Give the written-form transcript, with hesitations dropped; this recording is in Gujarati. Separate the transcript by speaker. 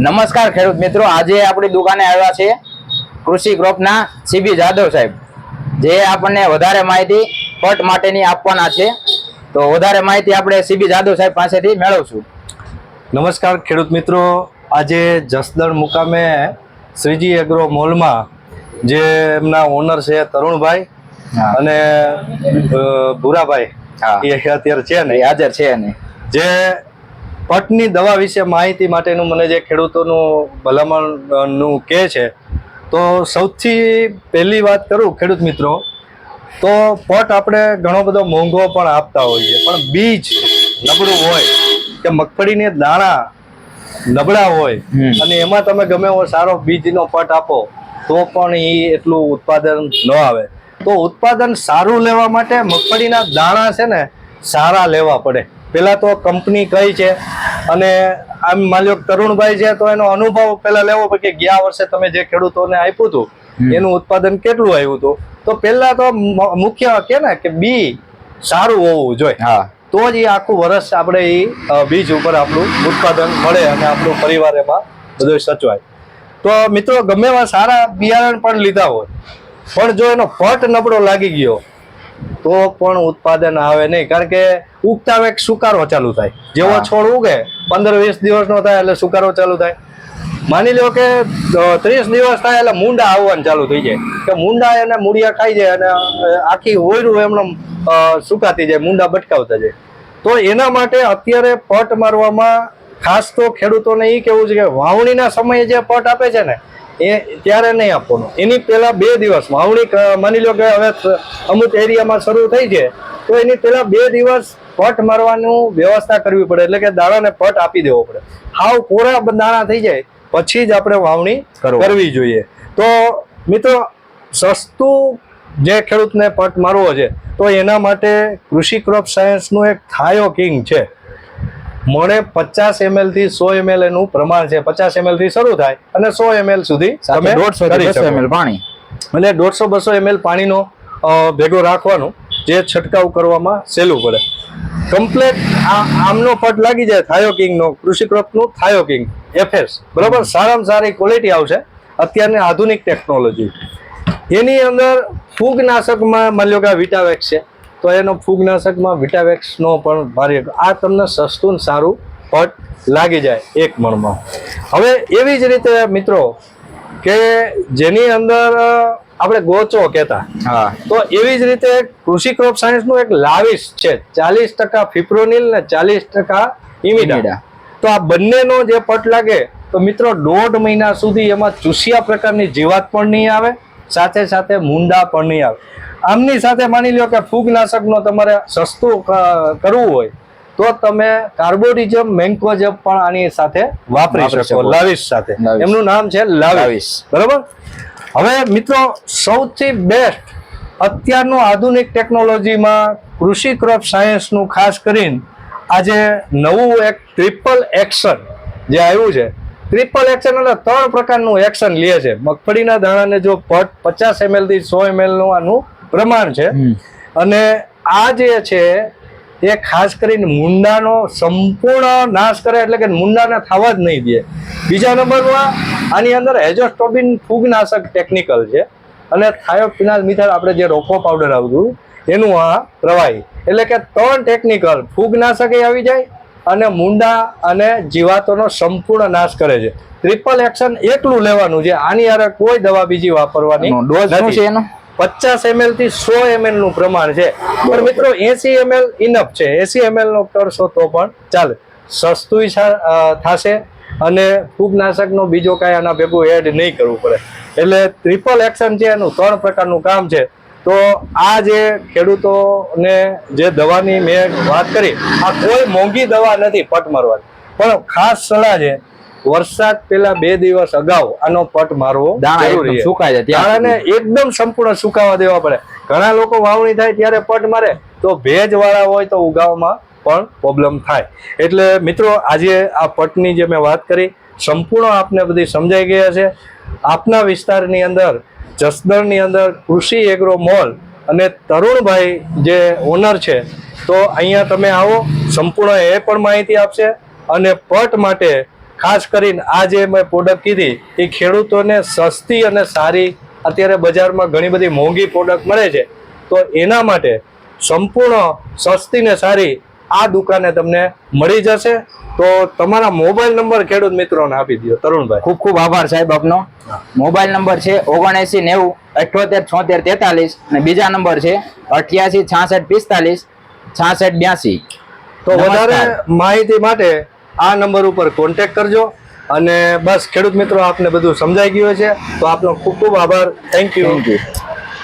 Speaker 1: નમસ્કાર ખેડૂત મિત્રો, આજે આપણી દુકાને આવ્યા છે કૃષિ ક્રોપના સીબી જાદવ સાહેબ, જે આપણને વધારે માહિતી પટ માટેની આપવાના છે. તો વધારે માહિતી આપણે સીબી જાદવ સાહેબ પાસેથી મેળવશું.
Speaker 2: નમસ્કાર ખેડૂત મિત્રો, આજે જસદણ મુકામે શ્રીજી એગ્રો મોલમાં જે એમના ઓનર છે તરુણભાઈ અને ભૂરાભાઈ, એ અત્યારે છે ને
Speaker 1: હાજર છે ને,
Speaker 2: જે પટની દવા વિશે માહિતી માટેનું મને જે ખેડૂતોનું ભલામણનું કહે છે. તો સૌથી પહેલી વાત કરું ખેડૂત મિત્રો, તો પટ આપણે ઘણો બધો મોંઘો પણ આપતા હોઈએ, પણ બીજ નબળું હોય કે મગફળીને દાણા નબળા હોય અને એમાં તમે ગમે એવો સારો બીજનો પટ આપો તો પણ એ એટલું ઉત્પાદન ન આવે. તો ઉત્પાદન સારું લેવા માટે મગફળીના દાણા છે ને સારા લેવા પડે. પેલા તો કંપની કઈ છે, અને આમ માની લો તરુણભાઈ છે તો એનો અનુભવ પેલા લેવો પડે કે ગયા વર્ષે તમે જે ખેડૂતોને આપ્યું હતું એનું ઉત્પાદન કેટલું આવ્યું હતું. તો પેલા તો મુખ્ય કે ને કે બી સારું હોવું જોઈએ, તો જ એ આખું વર્ષ આપણે એ બીજ ઉપર આપણું ઉત્પાદન મળે અને આપણું પરિવાર એમાં બધું સચવાય. તો મિત્રો, ગમે એવા સારા બિયારણ પણ લીધા હોય, પણ જો એનો પટ નબળો લાગી ગયો તો પણ ઉત્પાદન આવે નહીં. કારણ કે ઉગતા વેક સુકારો ચાલુ થાય. જેવો છોડ ઉગે 15-20 દિવસનો થાય એટલે સુકારો ચાલુ થાય. માની લો કે 30 દિવસ થાય એટલે મૂંડા આવવાનું ચાલુ થઈ જાય, કે મૂંડા એને મૂળિયા ખાઈ જાય અને આખી ઓયરું એમનો સુકાતી જાય, મૂંડા બટકાવતા જાય. તો એના માટે અત્યારે પટ મારવામાં ખાસ તો ખેડૂતોને એ કેવું છે કે વાવણીના સમયે જે પટ આપે છે ને એ ત્યારે નહીં આપવાનો. એની પહેલા 2 દિવસ વાવણી, માની લો કે હવે અમુક એરિયામાં શરૂ થઈ છે તો એની પહેલા 2 દિવસ પટ મારવાનું વ્યવસ્થા કરવી પડે, એટલે કે દાણાને પટ આપી દેવો પડે. હાવ કોરા દાણા થઈ જાય પછી જ આપણે વાવણી કરવી જોઈએ. તો મિત્રો, સસ્તું જે ખેડૂતને પટ મારવો છે તો એના માટે કૃષિ ક્રોપ સાયન્સનું એક થાયો કિંગ છે. મળે 50 ml થી 100 ml એનું પ્રમાણ છે. 50 ml થી શરૂ થાય અને 100 ml સુધી તમે
Speaker 1: 150 ml પાણી,
Speaker 2: એટલે 150-200 ml પાણીનો ભેગો રાખવાનું, જે છંટકાવ કરવામાં સહેલું પડે. કમ્પ્લેટ આમનો પટ લાગી જાય થાયો કિંગનો, કૃષિ ક્રોપનું થાયો કિંગ FS, બરાબર, સારામાં સારી ક્વોલિટી આવશે અત્યારની આધુનિક ટેકનોલોજી. એની અંદર ફૂગનાશકમાં માની લો કે વિટાવેક્સ છે તો એનો ફૂગનાશકમાં વિટાવેક્સનો પણ ભારે, આ તમને સસ્તું સારું પટ લાગી જાય 1 મણમાં. હવે એવી જ રીતે મિત્રો કે જેની અંદર આપણે ગોચો કહેતા, તો એવી જ રીતે કૃષિ ક્રોપ સાયન્સનું એક લાવિશ છે, 40% ફિપ્રોનિલ ને 40% ઇમિડા. તો આ બંનેનો જે પટ લાગે તો મિત્રો 1.5 મહિના સુધી એમાં ચૂસિયા પ્રકારની જીવાત પણ નહીં આવે, સાથે સાથે મૂંડા પણ નહીં આવે. આમની સાથે માની લો કે ફૂગનાશકનો તમારે સસ્તું કરવું હોય તો તમે કાર્બોડિઝમ મેન્કોઝેબ પણ આની સાથે વાપરી શકો, લાવિશ સાથે. એમનું નામ છે લાવિશ, બરાબર. હવે મિત્રો, સૌથી બેસ્ટ અત્યારનું આધુનિક ટેકનોલોજીમાં કૃષિ ક્રોપ સાયન્સનું ખાસ કરીને આજે નવું એક ટ્રિપલ એક્શન જે આવ્યું છે. ટ્રિપલ એક્શન એટલે 3 પ્રકારનું એક્શન લે છે. મગફળીના દાણાને જો પટ 50 ml થી 100 ml નું આનું પ્રમાણ છે, અને આ જે છે એ ખાસ કરીને મૂંડાનો સંપૂર્ણ નાશ કરે, એટલે કે મૂંડાને થવા જ નહીં દે. બીજા નંબરમાં આની અંદર એઝોસ્ટોબિન ફૂગનાશક ટેકનિકલ છે, અને થાયોફિનાલ મિથાઇલ આપણે જે રોકો પાવડર આવતું એનું આ પ્રવાહી, એટલે કે 3 ટેકનિકલ ફૂગનાશક આવી જાય અને મૂંડા અને જીવાતોનો સંપૂર્ણ નાશ કરે છે. ટ્રિપલ એક્શન એકલું લેવાનું છે, આની હારે કોઈ દવા બીજી વાપરવાની નથી. 50 ml થી 100 ml નું પ્રમાણ છે, પણ મિત્રો 80 ml ઇનફ છે. 80 ml નો કરશો તો પણ ચાલે, સસ્તું થશે અને ફૂગનાશકનો બીજો કાંઈ આના ભેગું એડ નહીં કરવું પડે. એટલે ટ્રિપલ એક્શન છે એનું 3 પ્રકારનું કામ છે. તો આ જે ખેડૂતોને જે દવાની મેં વાત કરી, આ કોઈ મોંઘી દવા નથી પટ મારવાની, પણ ખાસ સલાહ છે વરસાદ પહેલા 2 દિવસ અગાઉ આનો પટ મારવો જરૂરી છે. સુકાય છે દાણાને એકદમ સંપૂર્ણ સુકાવા દેવા પડે. ઘણા લોકો વાવણી થાય ત્યારે પટ મારે તો ભેજ વાળા હોય તો ઉગાવવામાં પણ પ્રોબ્લેમ થાય. એટલે મિત્રો, આજે આ પટની જે મેં વાત કરી સંપૂર્ણ આપને બધી સમજાઈ ગયા છે. આપના વિસ્તારની અંદર જસદણની અંદર કૃષિ એગ્રો મોલ અને તરુણભાઈ જે ઓનર છે, તો અહીંયા તમે આવો, સંપૂર્ણ એ પણ માહિતી આપશે અને પટ માટે ખાસ કરીને આ જે મેં પ્રોડક્ટ કીધી એ ખેડૂતોને સસ્તી અને સારી, અત્યારે બજારમાં ઘણી બધી મોંઘી પ્રોડક્ટ મળે છે, તો એના માટે સંપૂર્ણ સસ્તી ને સારી આ દુકાને તમને મળી જશે. તો તમારા મોબાઈલ નંબર ખેડૂત મિત્રોને આપી દો તરુણભાઈ.
Speaker 1: ખૂબ ખૂબ આભાર સાહેબ આપનો. મોબાઈલ નંબર છે 79 90 78 76 43 અને બીજા નંબર છે 88 66 45 66 82.
Speaker 2: તો વધારે માહિતી માટે આ નંબર ઉપર કોન્ટેક્ટ કરજો. અને બસ ખેડૂત મિત્રો, આપને બધું સમજાઈ ગયું છે, તો આપનો ખૂબ ખૂબ આભાર. Thank you.
Speaker 1: Thank you.